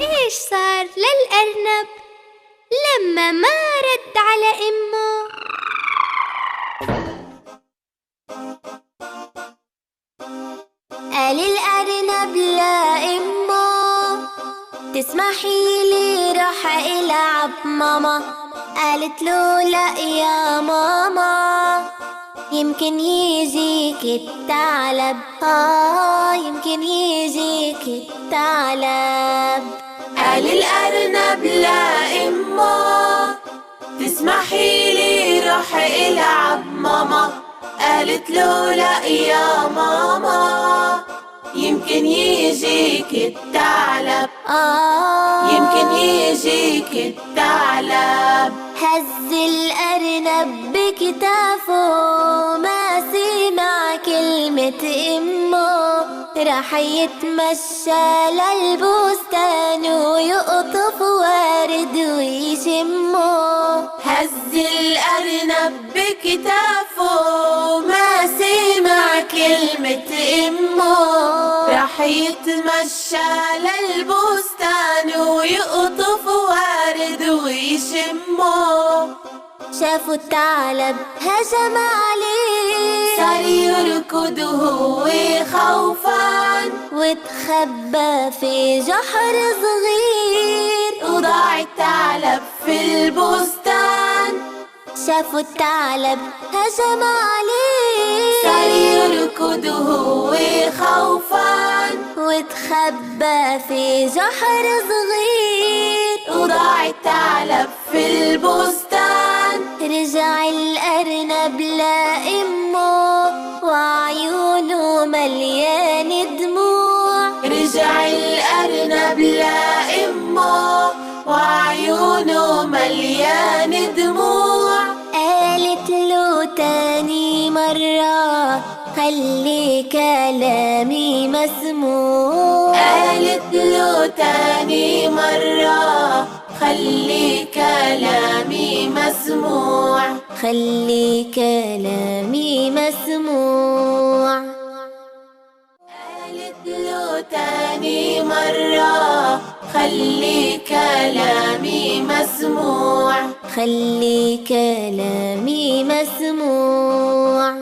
إيش صار للأرنب لما ما رد على أمه؟ قال الأرنب لأمه تسمحي لي راح ألعب ماما. قالت له لا يا ماما، يمكن يجيك الثعلب. يمكن يجيك الثعلب. قال الأرنب لأمه تسمحي لي راح ألعب ماما. قالت له لا يا ماما، يمكن يجيك الثعلب. يمكن يجيك الثعلب. هز الأرنب بكتافه ما سمع كلمة أمه، راح يتمشى للبستان ويقطف ورد ويشمه. هز الأرنب بكتافه ما سمع كلمة أمه، راح يتمشى للبستان ويقطف ورد ويشمه. شافوا الثعلب هجم عليه، صار يركض وهو خوفان، واتخبى في جحر صغير، وضاع الثعلب في البستان. شافوا الثعلب هجم عليه، صار يركض وهو خوفان، واتخبى في جحر صغير، وضاع الثعلب في البستان. رجع الأرنب لأمه وعيونه مليان دموع. رجع الأرنب لأمه وعيونه مليان دموع. قالت له تاني مرة خلي كلامي مسموع. قالت له تاني مرة خلي كلامي مسموع. خلي كلامي مسموع. قالت له تاني مرة خلي كلامي مسموع. خلي كلامي مسموع.